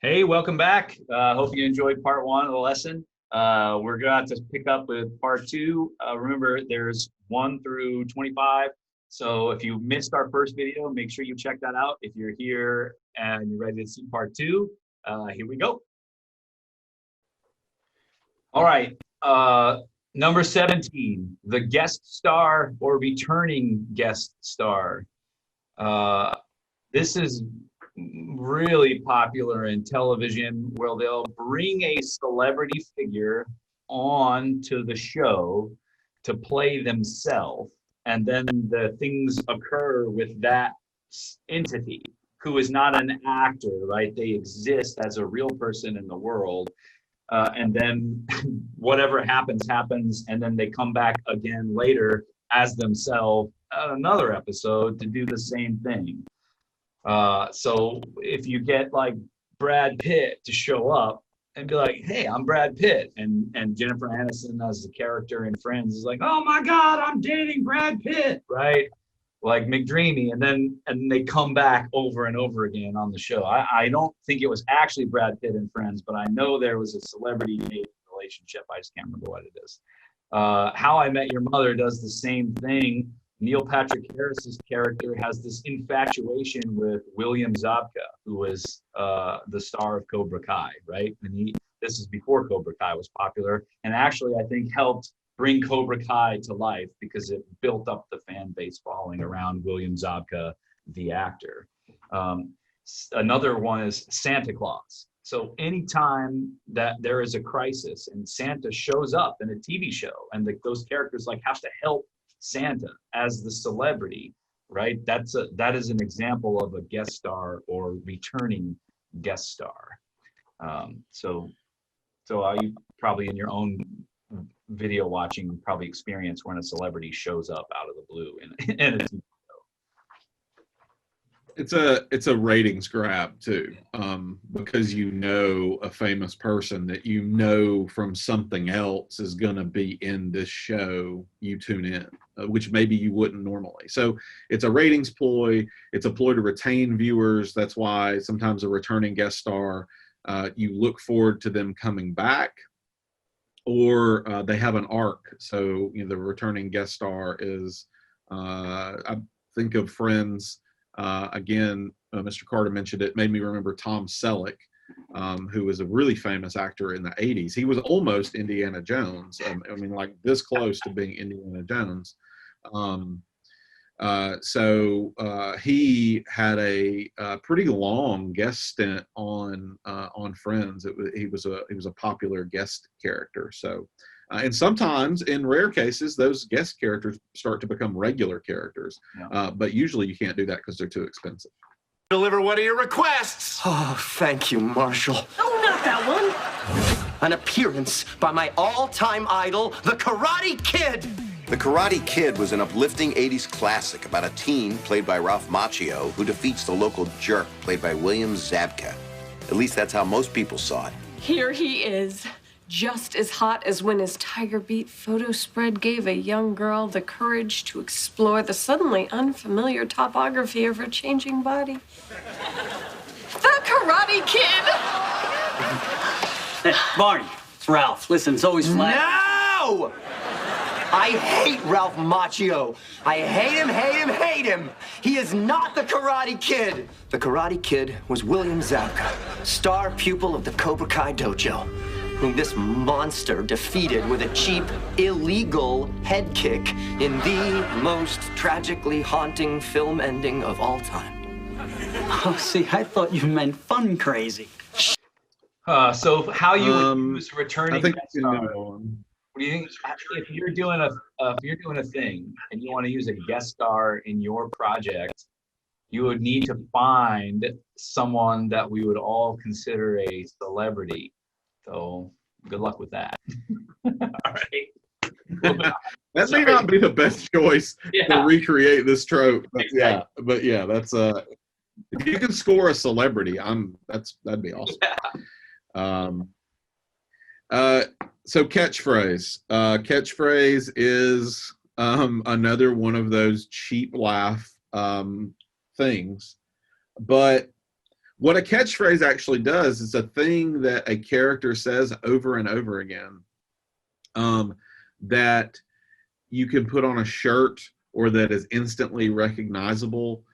Hey, welcome back. Hope you enjoyed part one of the lesson. We're going to pick up with part two. Remember, there's 1 through 25. So if you missed our first video, make sure you check that out. If you're here and you're ready to see part two, here we go. All right. Number 17, the guest star or returning guest star. This is really popular in television where they'll bring a celebrity figure on to the show to play themselves, and then the things occur with that entity who is not an actor, right? They exist as a real person in the world. And then whatever happens, and then they come back again later as themselves at another episode to do the same thing. So if you get like Brad Pitt to show up and be like, hey, I'm Brad Pitt, and Jennifer Aniston as the character in Friends is like, oh my God, I'm dating Brad Pitt, right? Like McDreamy, and they come back over and over again on the show. I don't think it was actually Brad Pitt in Friends, but I know there was a celebrity relationship. I just can't remember what it is. How I Met Your Mother does the same thing. Neil Patrick Harris's character has this infatuation with William Zabka, who was the star of Cobra Kai, right? And this is before Cobra Kai was popular, and actually I think helped bring Cobra Kai to life because it built up the fan base following around William Zabka, the actor. Another one is Santa Claus. So anytime that there is a crisis and Santa shows up in a TV show, and those characters like have to help Santa as the celebrity, right? That is an example of a guest star or returning guest star. So you probably in your own video watching probably experience when a celebrity shows up out of the blue in a TV show. It's a ratings grab too, because you know a famous person that you know from something else is going to be in this show. You tune in, which maybe you wouldn't normally. So it's a ratings ploy. It's a ploy to retain viewers. That's why sometimes a returning guest star, you look forward to them coming back, or they have an arc. So the returning guest star is, I think of Friends. Again, Mr. Carter mentioned it, made me remember Tom Selleck, who was a really famous actor in the 80s. He was almost Indiana Jones. Like this close to being Indiana Jones. So he had a pretty long guest stint on Friends. He was a popular guest character. So, and sometimes, in rare cases, those guest characters start to become regular characters. Yeah. But usually, you can't do that because they're too expensive. Deliver one of your requests. Oh, thank you, Marshall. Oh, not that one. An appearance by my all-time idol, the Karate Kid. The Karate Kid was an uplifting 80s classic about a teen, played by Ralph Macchio, who defeats the local jerk, played by William Zabka. At least that's how most people saw it. Here he is, just as hot as when his Tiger Beat photo spread gave a young girl the courage to explore the suddenly unfamiliar topography of her changing body. The Karate Kid! Hey, Barney, it's Ralph. Listen, it's always flat. No! I hate Ralph Macchio. I hate him. He is not the Karate Kid. The Karate Kid was William Zabka, star pupil of the Cobra Kai dojo, whom this monster defeated with a cheap, illegal head kick in the most tragically haunting film ending of all time. Oh, see, I thought you meant fun crazy. So how you would use returning guest star? What do you think? If you're doing a thing and you want to use a guest star in your project, you would need to find someone that we would all consider a celebrity. So good luck with that. All right. That may not be the best choice to recreate this trope, but yeah, that's if you can score a celebrity, that'd be awesome. Yeah. So catchphrase. Catchphrase is another one of those cheap laugh things, but What a catchphrase actually does is a thing that a character says over and over again, that you can put on a shirt or that is instantly recognizable.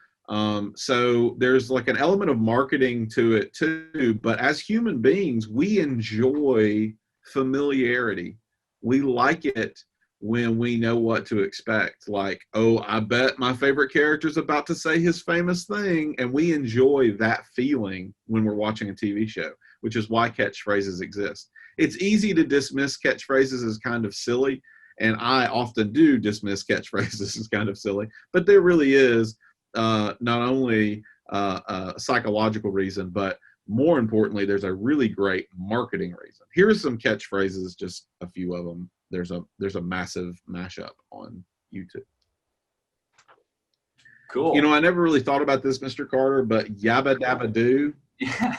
So there's like an element of marketing to it too, but as human beings, we enjoy familiarity. We like it when we know what to expect. Like, oh, I bet my favorite character is about to say his famous thing. And we enjoy that feeling when we're watching a TV show, which is why catchphrases exist. It's easy to dismiss catchphrases as kind of silly. And I often do dismiss catchphrases as kind of silly, but there really is not only a psychological reason, but more importantly, there's a really great marketing reason. Here's some catchphrases, just a few of them. There's a massive mashup on YouTube. Cool. You know, I never really thought about this, Mr. Carter, but Yabba Dabba Doo. Yeah.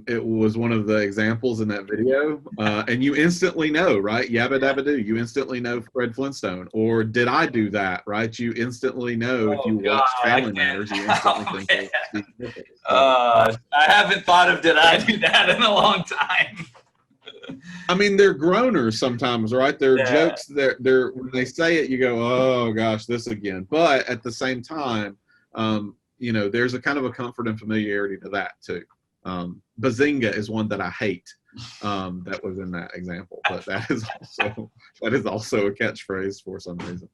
It was one of the examples in that video. And you instantly know, right? Yabba Dabba Doo. You instantly know Fred Flintstone. Or Did I Do That, right? You instantly know if you watch Family Matters, you instantly think of Steve Nichols. I haven't thought of Did I Do That in a long time. I mean, they're groaners sometimes, right? They're jokes. They're when they say it, you go, "Oh gosh, this again." But at the same time, you know, there's a kind of a comfort and familiarity to that too. Bazinga is one that I hate. That was in that example, but that is also a catchphrase for some reason.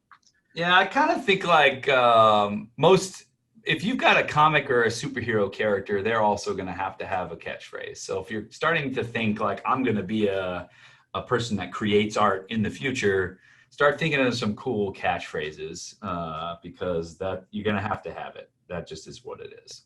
Yeah, I kind of think like if you've got a comic or a superhero character, they're also going to have a catchphrase. So if you're starting to think like, I'm going to be a person that creates art in the future, start thinking of some cool catchphrases because that you're going to have it. That just is what it is.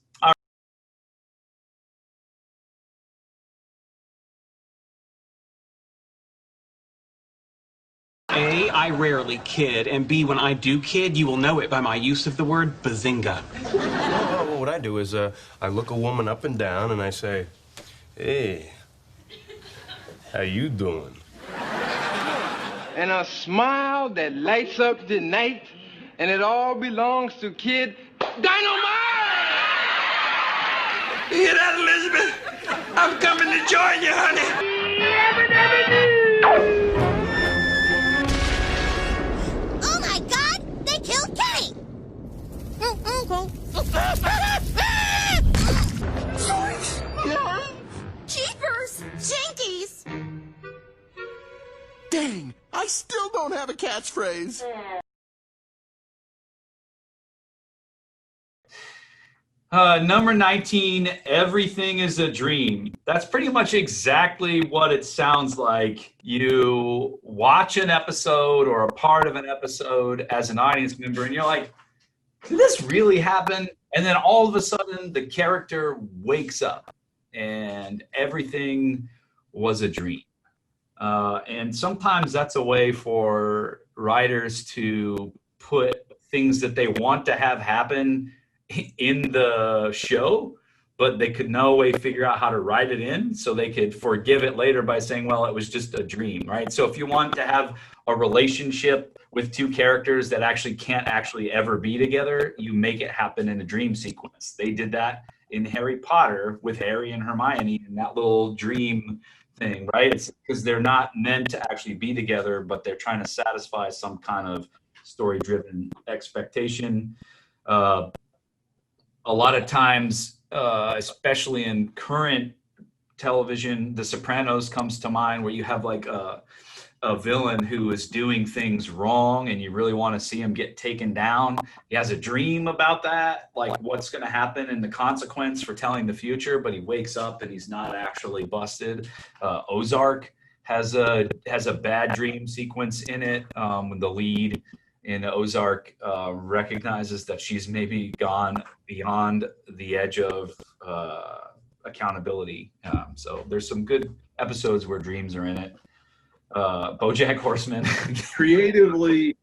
A, I rarely kid, and B, when I do kid, you will know it by my use of the word bazinga. Well, what I do is I look a woman up and down and I say, hey, how you doing? And a smile that lights up the night, and it all belongs to Kid Dynamite! You hear that, Elizabeth? I'm coming to join you, honey. Oh my God! They killed Kenny! Jeepers! Jinkies! Dang! I still don't have a catchphrase. Number 19, everything is a dream. That's pretty much exactly what it sounds like. You watch an episode or a part of an episode as an audience member, and you're like, did this really happen? And then all of a sudden, the character wakes up, and everything was a dream. And sometimes that's a way for writers to put things that they want to have happen in the show, but they could no way figure out how to write it in, so they could forgive it later by saying, well, it was just a dream, right? So if you want to have a relationship with two characters that actually can't actually ever be together, you make it happen in a dream sequence. They did that in Harry Potter with Harry and Hermione in that little dream thing, right? It's because they're not meant to actually be together, but they're trying to satisfy some kind of story-driven expectation. A lot of times, especially in current television, The Sopranos comes to mind, where you have like a villain who is doing things wrong and you really want to see him get taken down. He has a dream about that, like what's going to happen and the consequence for telling the future, but he wakes up and he's not actually busted. Ozark has a bad dream sequence in it when the lead in Ozark recognizes that she's maybe gone beyond the edge of accountability. So there's some good episodes where dreams are in it. BoJack Horseman. Creatively,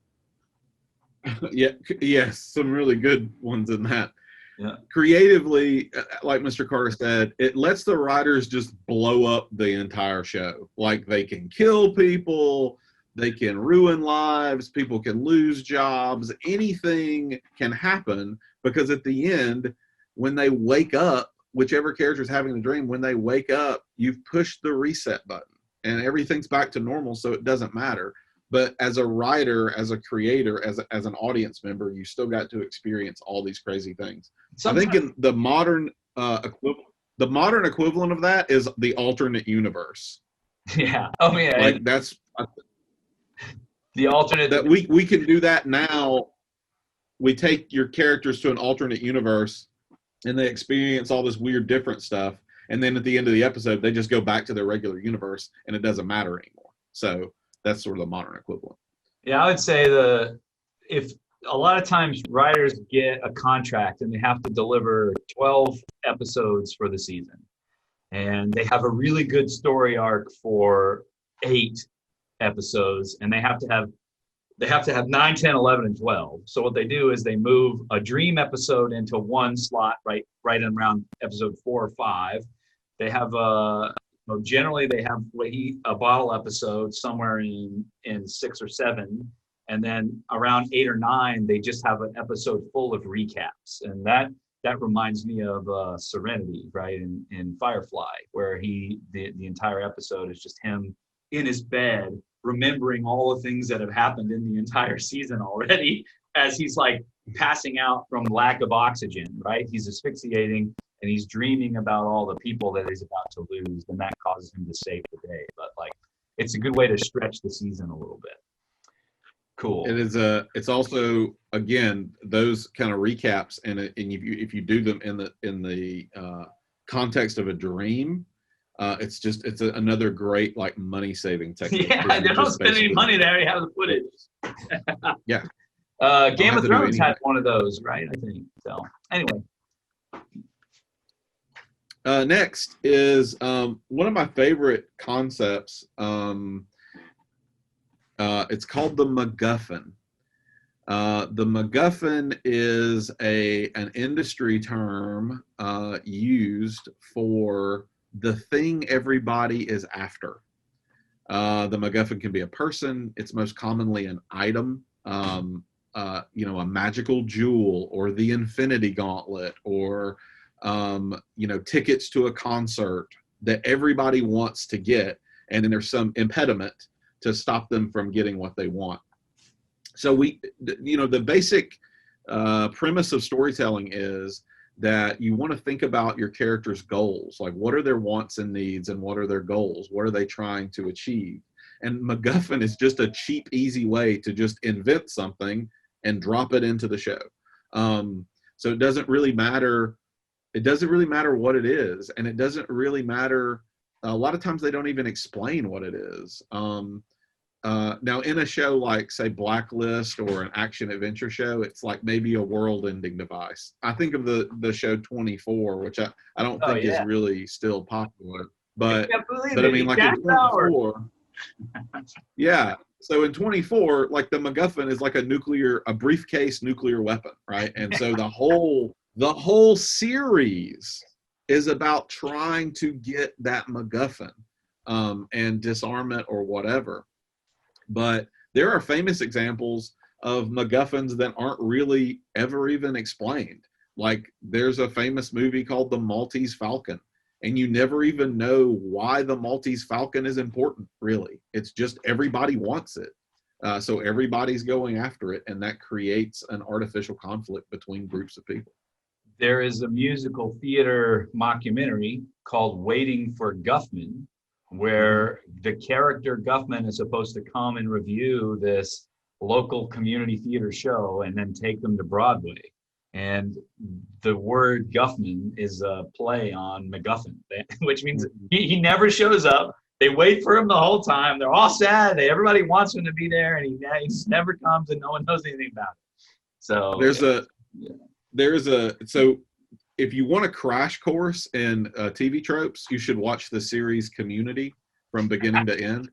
yes, some really good ones in that. Yeah. Creatively, like Mr. Carter said, it lets the writers just blow up the entire show. Like, they can kill people, they can ruin lives, people can lose jobs, anything can happen, because at the end, when they wake up, whichever character is having the dream, when they wake up, you've pushed the reset button and everything's back to normal, so it doesn't matter. But as a writer, as a creator, as an audience member, you still got to experience all these crazy things. Sometimes, I think in the modern equivalent of that is the alternate universe. Yeah. Oh yeah. Like that's the alternate that we can do that now. We take your characters to an alternate universe and they experience all this weird different stuff. And then at the end of the episode, they just go back to their regular universe and it doesn't matter anymore. So that's sort of the modern equivalent. Yeah, I would say if a lot of times writers get a contract and they have to deliver 12 episodes for the season. And they have a really good story arc for 8 episodes, and they have to have 9, 10, 11, and 12. So what they do is they move a dream episode into one slot right around episode 4 or 5. They have generally they have a bottle episode somewhere in 6 or 7, and then around 8 or 9 they just have an episode full of recaps, and that reminds me of Serenity, right, in Firefly, where the entire episode is just him in his bed remembering all the things that have happened in the entire season already as he's like passing out from lack of oxygen, right? He's asphyxiating and he's dreaming about all the people that he's about to lose, and that causes him to save the day. But like, it's a good way to stretch the season a little bit. Cool. It is it's also, again, those kind of recaps, and if you do them in the context of a dream, it's another great like money saving technique. Yeah, they don't spend any money there. You have to put it. Yeah. Game of Thrones had one of those, right? I think so. Anyway. Next is one of my favorite concepts. It's called the MacGuffin. The MacGuffin is an industry term used for the thing everybody is after. The MacGuffin can be a person. It's most commonly an item, a magical jewel, or the Infinity Gauntlet, or tickets to a concert that everybody wants to get, and then there's some impediment to stop them from getting what they want. So the basic premise of storytelling is that you want to think about your character's goals, like what are their wants and needs and what are their goals, what are they trying to achieve. And MacGuffin is just a cheap, easy way to just invent something and drop it into the show. So it doesn't really matter. It doesn't really matter what it is, and it doesn't really matter. A lot of times they don't even explain what it is. Now, in a show like, say, Blacklist or an action-adventure show, it's like maybe a world-ending device. I think of the show 24, which I don't think is really still popular. But I mean, like in 24, yeah. So in 24, like the MacGuffin is like a briefcase nuclear weapon, right? And so the whole series is about trying to get that MacGuffin and disarm it or whatever. But there are famous examples of MacGuffins that aren't really ever even explained. Like there's a famous movie called The Maltese Falcon, and you never even know why the Maltese Falcon is important, really. It's just everybody wants it. So everybody's going after it, and that creates an artificial conflict between groups of people. There is a musical theater mockumentary called Waiting for Guffman, where the character Guffman is supposed to come and review this local community theater show and then take them to Broadway. And the word Guffman is a play on MacGuffin, which means he never shows up. They wait for him the whole time. They're all sad. Everybody wants him to be there, and he just never comes, and no one knows anything about it. So so if you want a crash course in TV tropes, you should watch the series Community from beginning to end,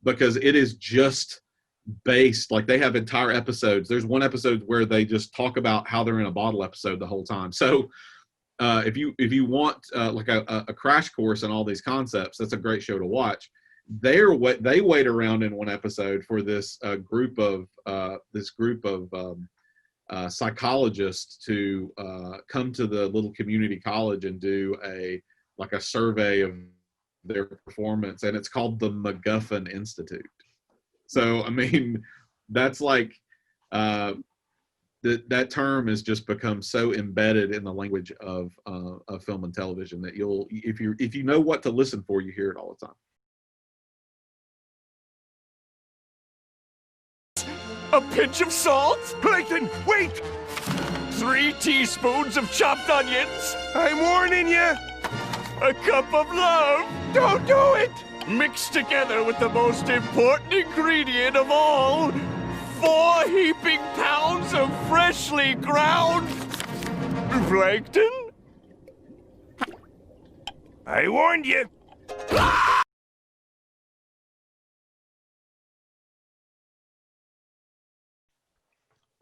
because it is just based, like they have entire episodes. There's one episode where they just talk about how they're in a bottle episode the whole time. So if you want like a crash course in all these concepts, that's a great show to watch. They wait around in one episode for this group of psychologists to come to the little community college and do a survey of their performance, and it's called the MacGuffin Institute. So I mean, that's like that term has just become so embedded in the language of film and television that if you know what to listen for, you hear it all the time. A pinch of salt? Plankton, wait! 3 teaspoons of chopped onions. I'm warning you. A cup of love. Don't do it! Mixed together with the most important ingredient of all, 4 heaping pounds of freshly ground plankton? I warned you.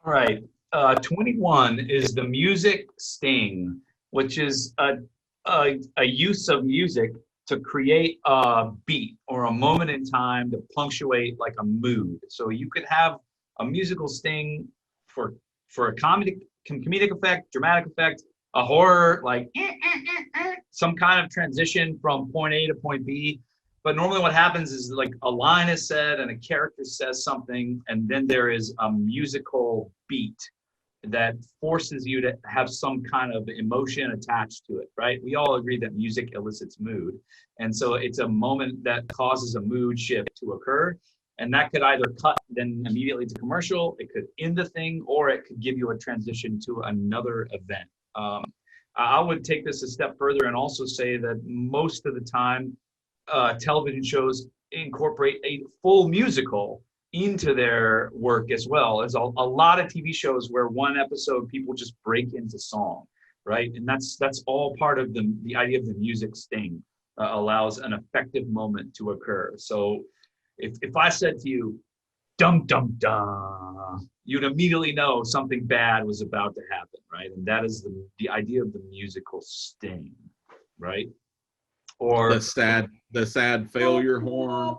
All right, 21 is the music sting, which is a use of music to create a beat or a moment in time to punctuate like a mood. So you could have a musical sting for a comedic effect, dramatic effect, a horror, like some kind of transition from point A to point B. But normally what happens is like a line is said and a character says something, and then there is a musical beat that forces you to have some kind of emotion attached to it, right? We all agree that music elicits mood. And so it's a moment that causes a mood shift to occur. And that could either cut then immediately to commercial, it could end the thing, or it could give you a transition to another event. I would take this a step further and also say that most of the time, television shows incorporate a full musical into their work as well. There's a lot of TV shows where one episode people just break into song, right? And that's all part of the idea of the music sting, allows an effective moment to occur. So if I said to you, dum dum dum, you'd immediately know something bad was about to happen, right? And that is the idea of the musical sting, right? Or the sad failure horn.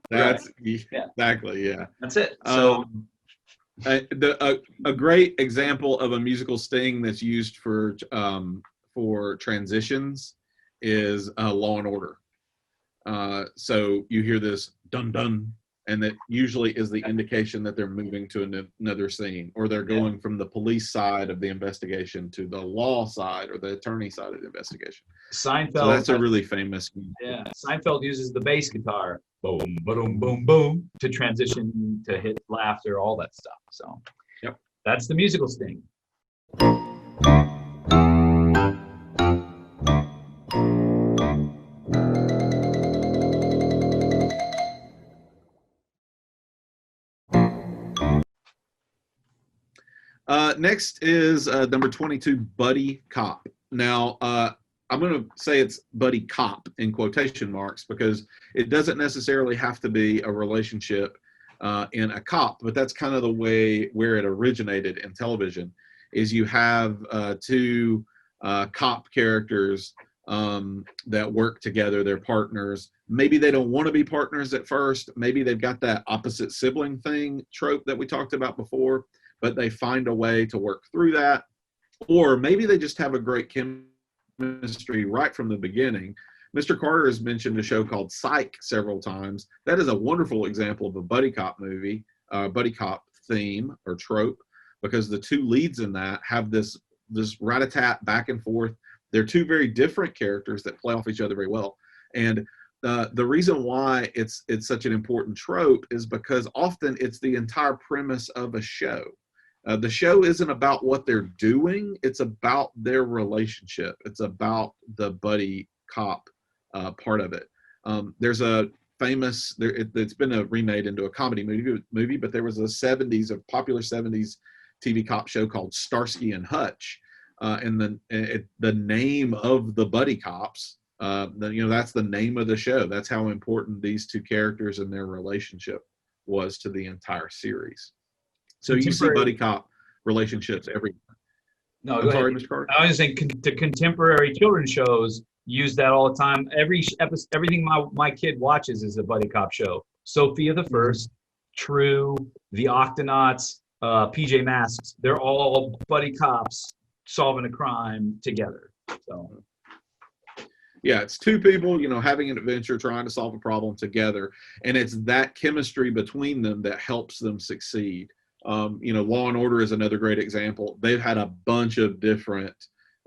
That's exactly, yeah. That's it. So a great example of a musical sting that's used for transitions is Law and Order. So you hear this dun dun, and that usually is the indication that they're moving to another scene, or they're going from the police side of the investigation to the law side or the attorney side of the investigation. Seinfeld. So that's a really famous. Yeah, Seinfeld uses the bass guitar, boom, boom, boom, boom, to transition to hit laughter, all that stuff. So, yep, that's the musical sting. Next is number 22, Buddy Cop. Now, I'm going to say it's Buddy Cop in quotation marks because it doesn't necessarily have to be a relationship in a cop, but that's kind of the way where it originated in television, is you have 2 cop characters that work together. They're partners. Maybe they don't want to be partners at first. Maybe they've got that opposite sibling thing trope that we talked about before, but they find a way to work through that. Or maybe they just have a great chemistry right from the beginning. Mr. Carter has mentioned a show called Psych several times. That is a wonderful example of a buddy cop movie, buddy cop theme or trope, because the 2 leads in that have this rat-a-tat back and forth. They're 2 very different characters that play off each other very well. And the reason why it's such an important trope is because often it's the entire premise of a show. The show isn't about what they're doing. It's about their relationship. It's about the buddy cop part of it. There's a famous, it's been remade into a comedy movie, but there was a popular 70s TV cop show called Starsky and Hutch. And the name of the buddy cops, that's the name of the show. That's how important these 2 characters and their relationship was to the entire series. So you see buddy cop relationships every. No, I'm sorry, Mr. Carter. I was saying the contemporary children's shows use that all the time. Everything my kid watches is a buddy cop show. Sophia the First, True, The Octonauts, PJ Masks. They're all buddy cops solving a crime together. So. Yeah, it's two people, having an adventure, trying to solve a problem together, and it's that chemistry between them that helps them succeed. Law and Order is another great example. They've had a bunch of different,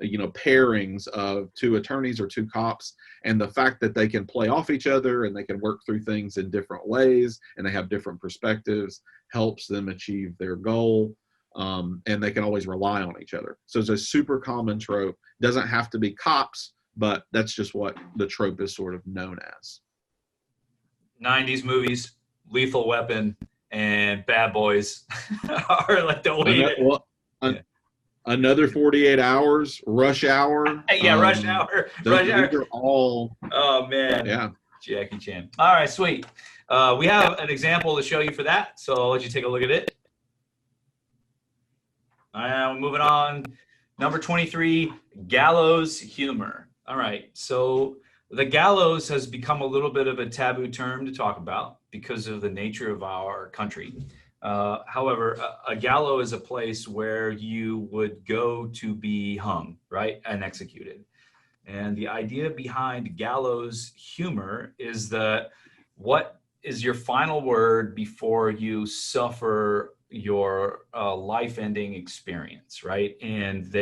pairings of two attorneys or two cops, and the fact that they can play off each other and they can work through things in different ways and they have different perspectives helps them achieve their goal. And they can always rely on each other. So it's a super common trope. Doesn't have to be cops, but that's just what the trope is sort of known as. 90s movies, Lethal Weapon, and Bad Boys are like the way. Another 48 Hours, Rush Hour. Yeah, Rush Hour. These are all. Oh, man. Yeah. Jackie Chan. All right, sweet. We have an example to show you for that, so I'll let you take a look at it. All right, we're moving on. Number 23, Gallows Humor. All right, so the gallows has become a little bit of a taboo term to talk about because of the nature of our country. However, a gallows is a place where you would go to be hung, right, and executed. And the idea behind gallows humor is that what is your final word before you suffer your life-ending experience, right? And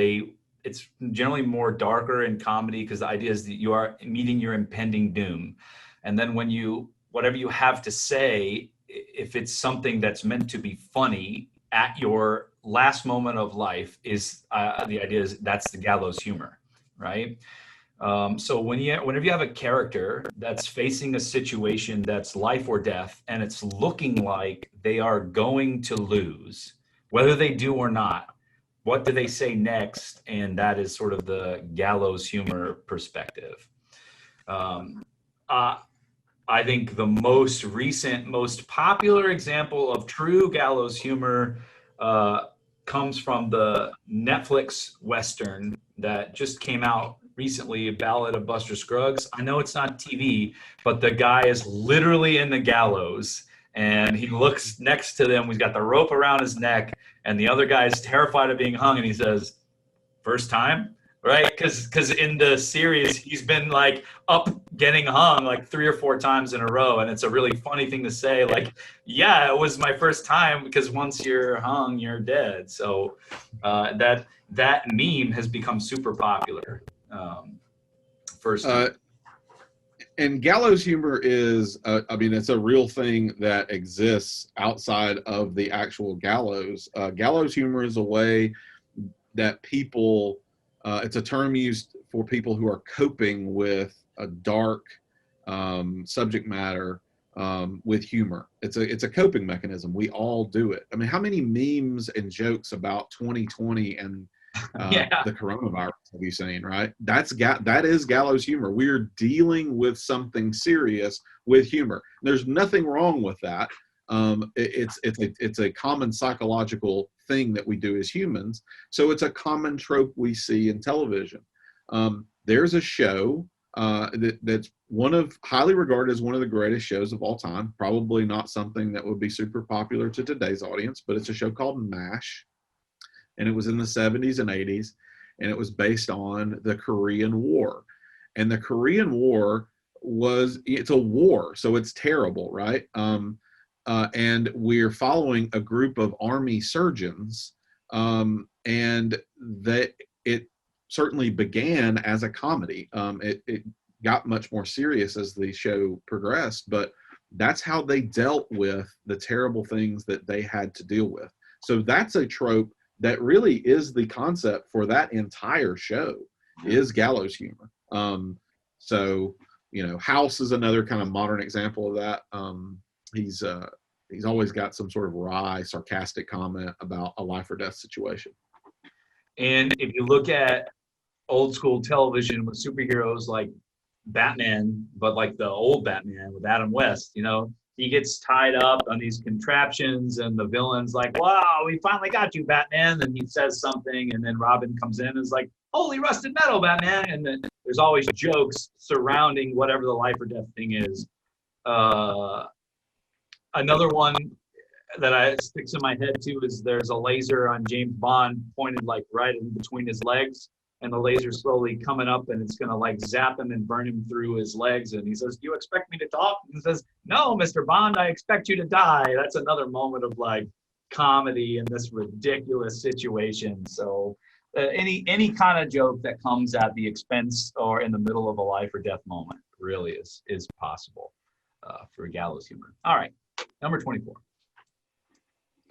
it's generally more darker in comedy because the idea is that you are meeting your impending doom. And then whatever you have to say, if it's something that's meant to be funny at your last moment of life, is the idea is that's the gallows humor, right? So whenever you have a character that's facing a situation that's life or death, and it's looking like they are going to lose, whether they do or not, what do they say next? And that is sort of the gallows humor perspective. I think the most recent, most popular example of true gallows humor comes from the Netflix Western that just came out recently, Ballad of Buster Scruggs. I know it's not TV, but the guy is literally in the gallows and he looks next to them. He's got the rope around his neck and the other guy is terrified of being hung and he says, "First time?" Right? Because in the series, he's been like up getting hung like 3 or 4 times in a row. And it's a really funny thing to say, like, yeah, it was my first time because once you're hung, you're dead. So that meme has become super popular. And gallows humor is, it's a real thing that exists outside of the actual gallows. Gallows humor is a way that people, it's a term used for people who are coping with a dark subject matter with humor. It's a coping mechanism. We all do it. I mean, how many memes and jokes about 2020 and the coronavirus have you seen, right? That is gallows humor. We're dealing with something serious with humor. There's nothing wrong with that. It's a common psychological thing that we do as humans. So it's a common trope we see in television. There's a show that's highly regarded as one of the greatest shows of all time. Probably not something that would be super popular to today's audience, but it's a show called MASH. And it was in the 70s and 80s, and it was based on the Korean War. And the Korean War it's a war, so it's terrible, right? And we're following a group of army surgeons, and that it certainly began as a comedy. It got much more serious as the show progressed, but that's how they dealt with the terrible things that they had to deal with. So that's a trope that really is the concept for that entire show, is gallows humor. So, House is another kind of modern example of that. He's always got some sort of wry, sarcastic comment about a life or death situation. And if you look at old school television with superheroes like Batman, but like the old Batman with Adam West, he gets tied up on these contraptions and the villain's like, "Wow, we finally got you, Batman." And he says something and then Robin comes in and is like, "Holy rusted metal, Batman." And then there's always jokes surrounding whatever the life or death thing is. Another one, that I sticks in my head too is there's a laser on James Bond pointed like right in between his legs, and the laser slowly coming up, and it's gonna like zap him and burn him through his legs. And he says, "Do you expect me to talk?" And he says, "No, Mr. Bond, I expect you to die." That's another moment of like comedy in this ridiculous situation. So any kind of joke that comes at the expense or in the middle of a life or death moment really is possible for Gallows Humor. All right, number 24.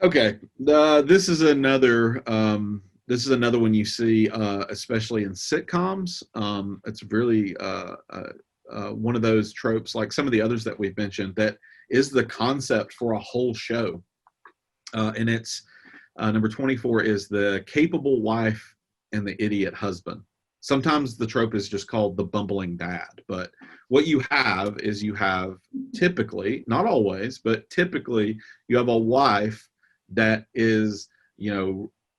Okay, this is another one you see, especially in sitcoms. It's really one of those tropes, like some of the others that we've mentioned, that is the concept for a whole show. And it's number 24 is the capable wife and the idiot husband. Sometimes the trope is just called the bumbling dad, but what you have is you have typically, not always, but typically you have a wife that is,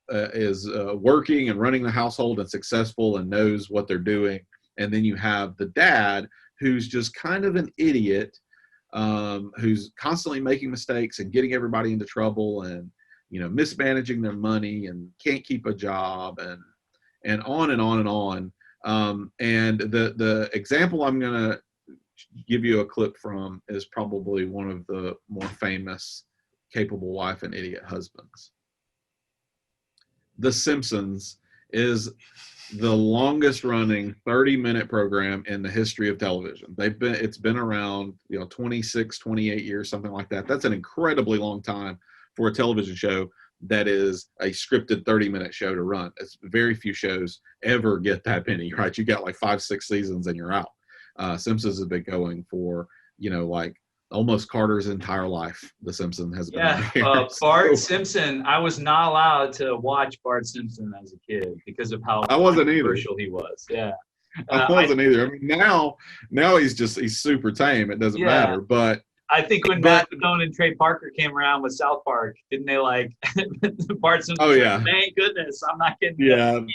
working and running the household and successful and knows what they're doing. And then you have the dad who's just kind of an idiot, who's constantly making mistakes and getting everybody into trouble and, mismanaging their money and can't keep a job and on and on and on. And the example I'm going to give you a clip from is probably one of the more famous capable wife and idiot husbands. The Simpsons is the longest running 30-minute program in the history of television. It's been around, 26, 28 years, something like that. That's an incredibly long time for a television show that is a scripted 30-minute show to run. It's very few shows ever get that many, right? You got like 5-6 seasons and you're out. Simpsons has been going for, like almost Carter's entire life. The Simpsons has been on here. Bart Simpson. I was not allowed to watch Bart Simpson as a kid because of how I wasn't controversial he was. Yeah, I wasn't either. I mean, now he's super tame. It doesn't matter. But I think when Matt Stone and Trey Parker came around with South Park, didn't they like Bart Simpson? Oh yeah. Thank goodness, I'm not getting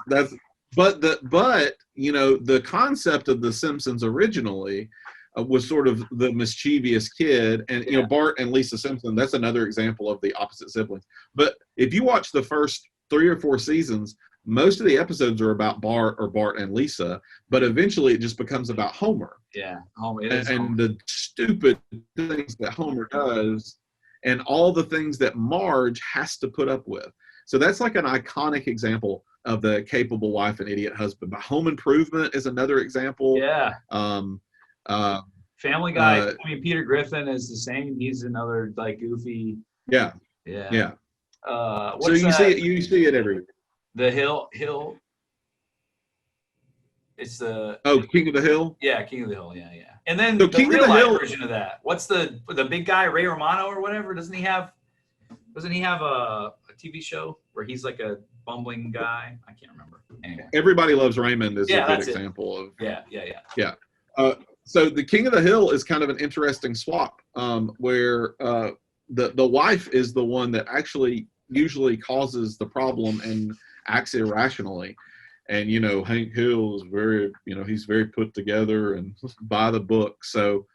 that's but the concept of the Simpsons originally was sort of the mischievous kid, and Bart and Lisa Simpson, that's another example of the opposite siblings. But if you watch the first 3 or 4 seasons, most of the episodes are about Bart and Lisa, but eventually it just becomes about Homer. Yeah, Homer. And the stupid things that Homer does and all the things that Marge has to put up with. So that's like an iconic example of the capable wife and idiot husband. But Home Improvement is another example. Yeah. Family Guy. Peter Griffin is the same. He's another like goofy. Yeah. So you see it everywhere. The Hill. It's the King of the Hill. Yeah, King of the Hill. Yeah. And then the King real of the life Hill version of that. What's the big guy, Ray Romano or whatever? Doesn't he have a TV show where he's like a bumbling guy? I can't remember. Anyway. Everybody Loves Raymond is a good example of. Yeah. So the King of the Hill is kind of an interesting swap, where the wife is the one that actually usually causes the problem and acts irrationally. And, Hank Hill is very, he's very put together and by the book. So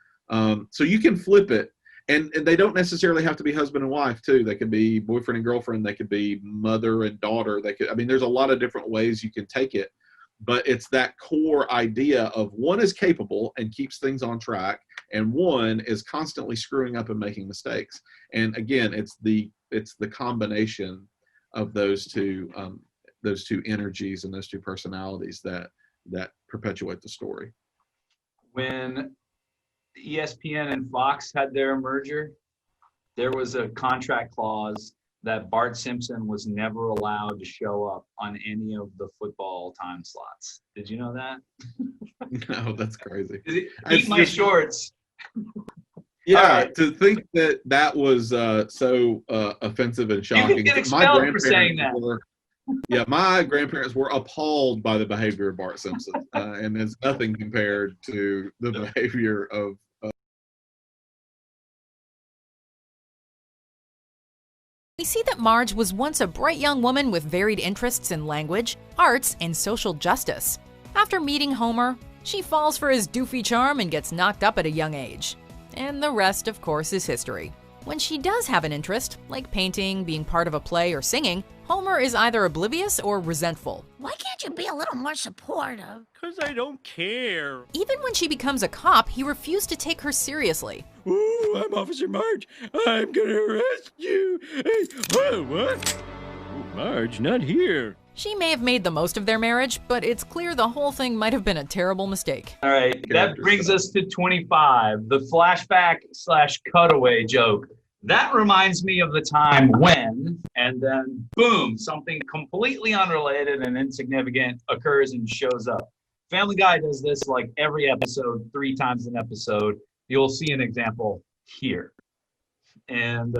you can flip it. And they don't necessarily have to be husband and wife, too. They could be boyfriend and girlfriend. They could be mother and daughter. There's a lot of different ways you can take it. But it's that core idea of one is capable and keeps things on track, and one is constantly screwing up and making mistakes. And again, it's the combination of those two energies and those two personalities that perpetuate the story. When ESPN and Fox had their merger, there was a contract clause that Bart Simpson was never allowed to show up on any of the football time slots. Did you know that? No, that's crazy. Eat my shorts. Yeah, right. To think that was so offensive and shocking. You can get expelled for saying that. My grandparents were appalled by the behavior of Bart Simpson, and it's nothing compared to the behavior of. We see that Marge was once a bright young woman with varied interests in language, arts, and social justice. After meeting Homer, she falls for his doofy charm and gets knocked up at a young age. And the rest, of course, is history. When she does have an interest, like painting, being part of a play, or singing, Homer is either oblivious or resentful. Why can't you be a little more supportive? Because I don't care. Even when she becomes a cop, he refused to take her seriously. Ooh, I'm Officer Marge. I'm gonna arrest you. Hey, whoa, what? Ooh, Marge, not here. She may have made the most of their marriage, but it's clear the whole thing might have been a terrible mistake. All right, that brings us to 25, the flashback / cutaway joke. That reminds me of the time when, and then boom, something completely unrelated and insignificant occurs and shows up. Family Guy does this like every episode, 3 times an episode. You'll see an example here. And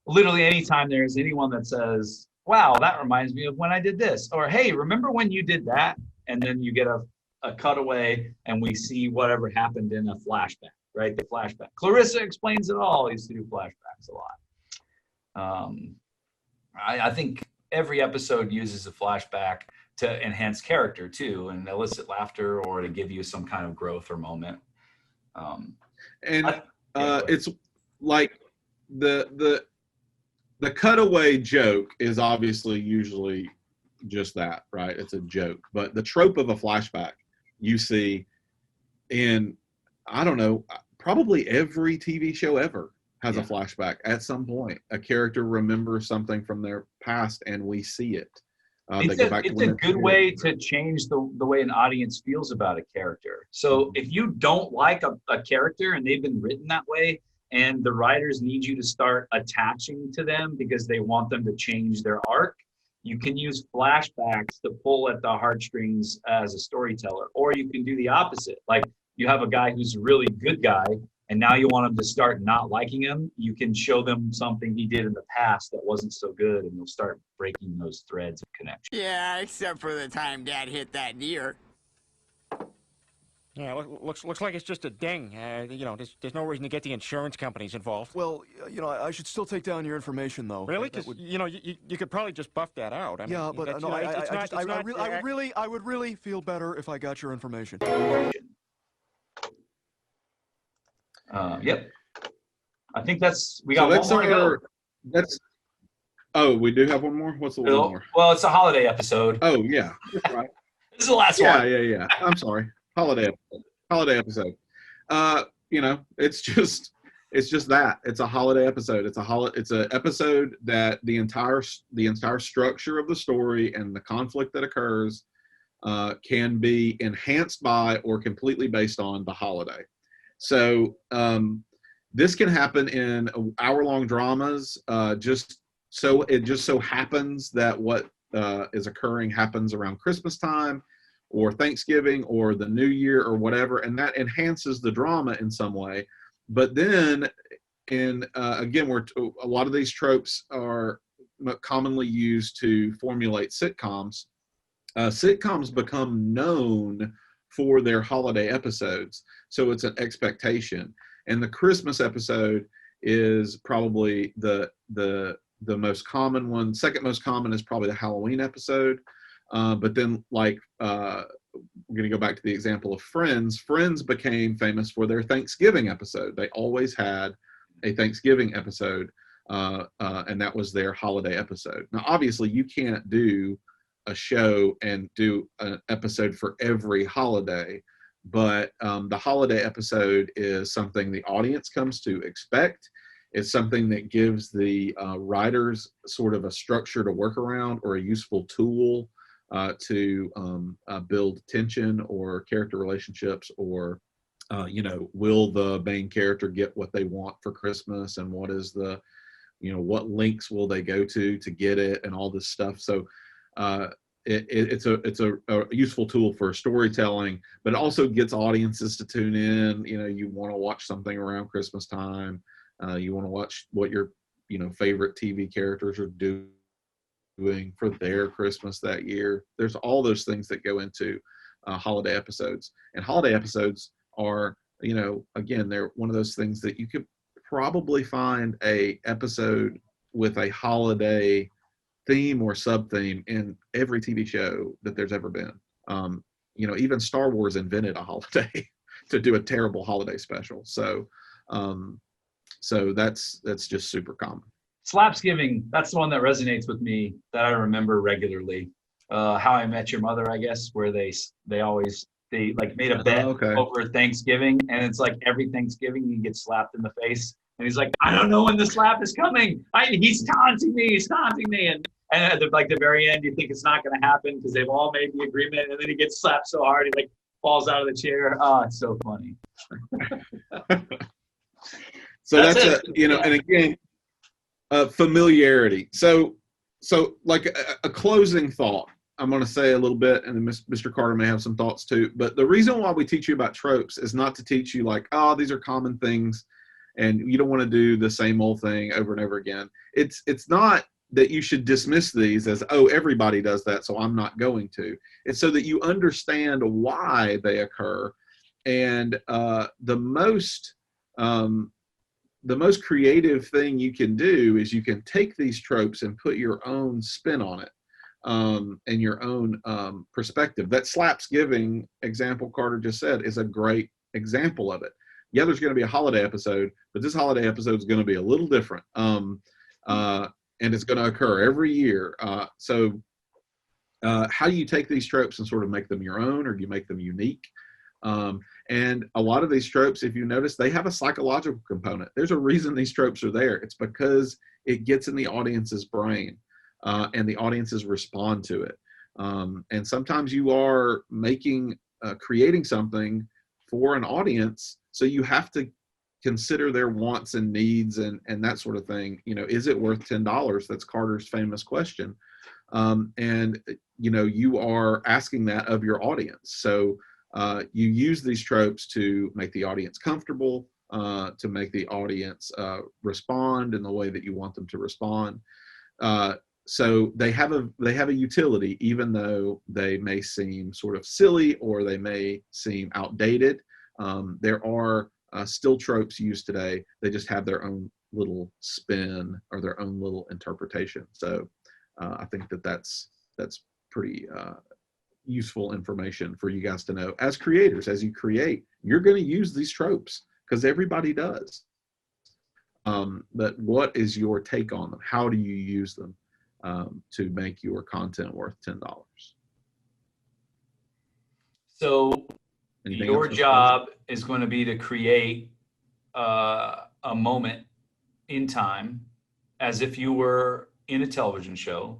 literally anytime there's anyone that says, wow, that reminds me of when I did this, or hey, remember when you did that? And then you get a cutaway and we see whatever happened in a flashback, right? The flashback. Clarissa Explains It All used to do flashbacks a lot. I think every episode uses a flashback to enhance character too, and elicit laughter or to give you some kind of growth or moment. It's like the cutaway joke is obviously usually just that, right? It's a joke. But the trope of a flashback you see in, I don't know, probably every TV show ever has a flashback at some point. A character remembers something from their past and we see it. It's a good way to change the way an audience feels about a character. So if you don't like a character and they've been written that way, and the writers need you to start attaching to them because they want them to change their arc, you can use flashbacks to pull at the heartstrings as a storyteller. Or you can do the opposite. Like you have a guy who's a really good guy, and now you want them to start not liking him. You can show them something he did in the past that wasn't so good, and you'll start breaking those threads of connection. Yeah, except for the time Dad hit that deer. Yeah, looks like it's just a ding. There's no reason to get the insurance companies involved. Well, I should still take down your information, though. Really? Because you could probably just buff that out. I would really feel better if I got your information. Yep. I think we got one more to go. Oh, we do have one more? What's the one more? Well, it's a holiday episode. Oh, yeah. That's right. This is the last one. Yeah. I'm sorry. Holiday episode. It's just that. It's a holiday episode. It's an episode that the entire structure of the story and the conflict that occurs can be enhanced by or completely based on the holiday. So this can happen in hour-long dramas. It just so happens that what is occurring happens around Christmas time, or Thanksgiving, or the New Year, or whatever, and that enhances the drama in some way. But then, again, a lot of these tropes are commonly used to formulate sitcoms. Sitcoms become known for their holiday episodes, so it's an expectation. And the Christmas episode is probably the most common one. Second most common is probably the Halloween episode. But then, we're going to go back to the example of Friends. Friends became famous for their Thanksgiving episode. They always had a Thanksgiving episode, and that was their holiday episode. Now, obviously, you can't do a show and do an episode for every holiday, but the holiday episode is something the audience comes to expect. It's something that gives the writers sort of a structure to work around, or a useful tool to build tension or character relationships, or will the main character get what they want for Christmas, and what is what links will they go to get it, and all this stuff. So it's a useful tool for storytelling, but it also gets audiences to tune in. You want to watch something around Christmas time. You want to watch what your favorite TV characters are doing for their Christmas that year. There's all those things that go into holiday episodes, and holiday episodes are, again, they're one of those things that you could probably find a episode with a holiday theme or sub-theme in every TV show that there's ever been. Even Star Wars invented a holiday to do a terrible holiday special. So So that's just super common. Slapsgiving, that's the one that resonates with me, that I remember regularly. How I Met Your Mother, I guess, where they like made a bet over Thanksgiving, and it's like every Thanksgiving he gets slapped in the face, and he's like, I don't know when the slap is coming. He's taunting me, and at the very end, you think it's not going to happen because they've all made the agreement, and then he gets slapped so hard he like falls out of the chair. Oh, it's so funny. So that's and again, familiarity. So like a closing thought, I'm going to say a little bit, and then Mr. Carter may have some thoughts too. But the reason why we teach you about tropes is not to teach you like, oh, these are common things, and you don't want to do the same old thing over and over again. It's not that you should dismiss these as, oh, everybody does that, so I'm not going to. It's so that you understand why they occur, and the most creative thing you can do is you can take these tropes and put your own spin on it, and your own perspective. That Slapsgiving example Carter just said is a great example of it. Yeah, there's going to be a holiday episode, but this holiday episode is going to be a little different, and it's going to occur every year. So how do you take these tropes and sort of make them your own, or do you make them unique? And a lot of these tropes, if you notice, they have a psychological component. There's a reason these tropes are there. It's because it gets in the audience's brain, and the audiences respond to it. And sometimes you are creating something for an audience, so you have to consider their wants and needs and that sort of thing. Is it worth $10? That's Carter's famous question. And you are asking that of your audience. So you use these tropes to make the audience comfortable, to make the audience respond in the way that you want them to respond. So they have a utility, even though they may seem sort of silly or they may seem outdated. There are still tropes used today. They just have their own little spin or their own little interpretation. So I think that's pretty useful information for you guys to know. As creators, as you create, you're going to use these tropes because everybody does. But what is your take on them? How do you use them to make your content worth $10? So your job is going to be to create a moment in time as if you were in a television show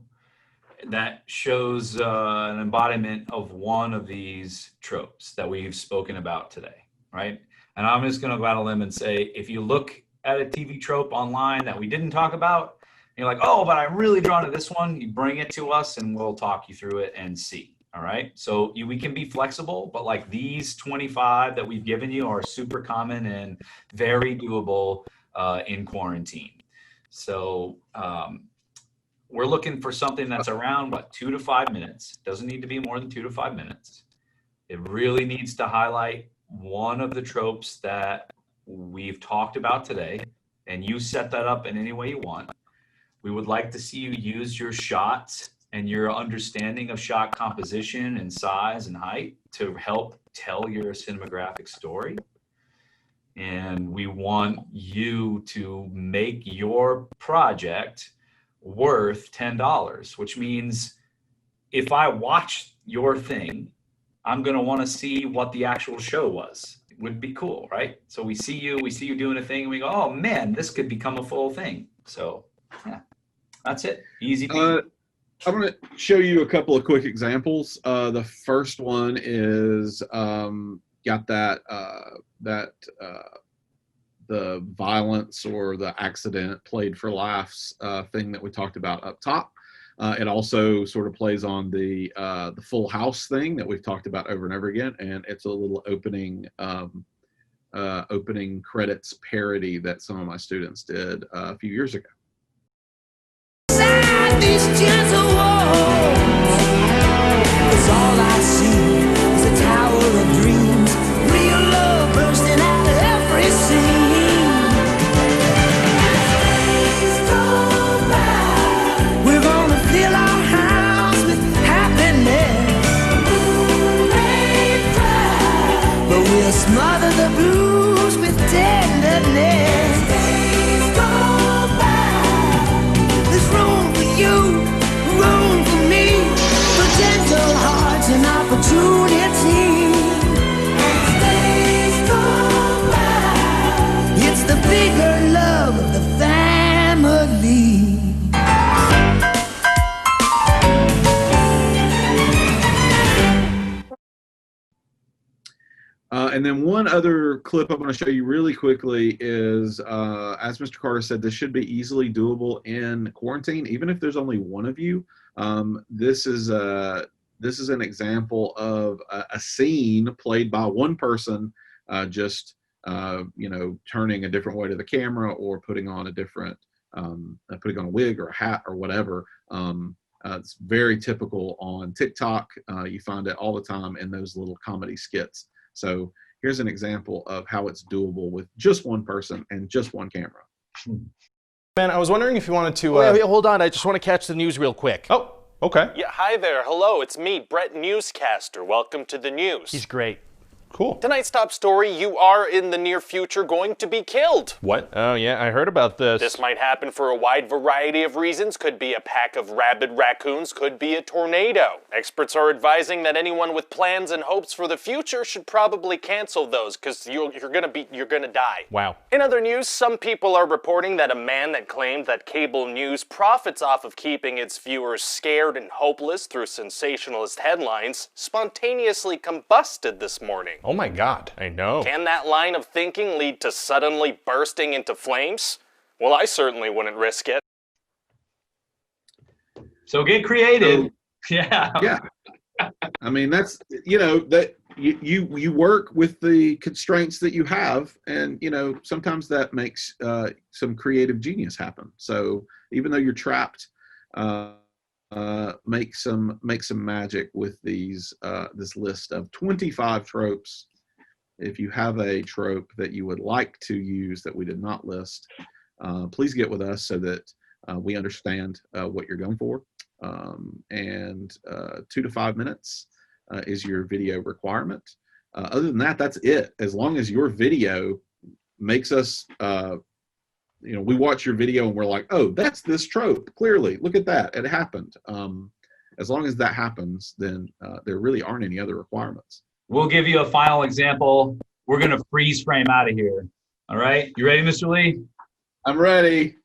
that shows an embodiment of one of these tropes that we've spoken about today, right? And I'm just going to go out on a limb and say, if you look at a TV trope online that we didn't talk about, and you're like, oh, but I'm really drawn to this one, you bring it to us and we'll talk you through it and see. All right. So we can be flexible, but like these 25 that we've given you are super common and very doable in quarantine. So we're looking for something that's around 2 to 5 minutes. Doesn't need to be more than 2 to 5 minutes. It really needs to highlight one of the tropes that we've talked about today, and you set that up in any way you want. We would like to see you use your shots and your understanding of shot composition and size and height to help tell your cinematographic story. And we want you to make your project worth $10, which means if I watch your thing, I'm going to want to see what the actual show was. It would be cool, right? So we see you doing a thing and we go, oh man, this could become a full thing. So yeah, that's it. Easy peasy. I'm going to show you a couple of quick examples. The first one is got the violence or the accident played for laughs thing that we talked about up top. It also sort of plays on the Full House thing that we've talked about over and over again, and it's a little opening credits parody that some of my students did a few years ago. These gentle walls, 'cause all I see is a tower of dreams, real love bursting out of every scene. Days go by, we're gonna fill our house with happiness. Moon may cry, but we'll smother the blues with tenderness. And then one other clip I'm going to show you really quickly is, as Mr. Carter said, this should be easily doable in quarantine, even if there's only one of you. This is an example of a scene played by one person, just turning a different way to the camera or putting on a different, putting on a wig or a hat or whatever. It's very typical on TikTok. You find it all the time in those little comedy skits. So here's an example of how it's doable with just one person and just one camera. Man, I was wondering if you wanted to... Wait, hold on. I just want to catch the news real quick. Oh, okay. Yeah, hi there. Hello, it's me, Brett Newscaster. Welcome to the news. He's great. Cool. Tonight's top story, you are in the near future going to be killed. What? Oh, yeah, I heard about this. This might happen for a wide variety of reasons. Could be a pack of rabid raccoons, could be a tornado. Experts are advising that anyone with plans and hopes for the future should probably cancel those because you're gonna die. Wow. In other news, some people are reporting that a man that claimed that cable news profits off of keeping its viewers scared and hopeless through sensationalist headlines spontaneously combusted this morning. Oh my God, I know. Can that line of thinking lead to suddenly bursting into flames? Well, I certainly wouldn't risk it. So get creative. Yeah. Yeah. I mean, that's, that you work with the constraints that you have, and, sometimes that makes some creative genius happen. So even though you're trapped, make some magic with these this list of 25 tropes. If you have a trope that you would like to use that we did not list, please get with us so that we understand what you're going for. And 2 to 5 minutes is your video requirement. Other than that, that's it. As long as your video makes us we watch your video and we're like, oh, that's this trope. Clearly, look at that. It happened. As long as that happens, then there really aren't any other requirements. We'll give you a final example. We're going to freeze frame out of here. All right. You ready, Mr. Lee? I'm ready.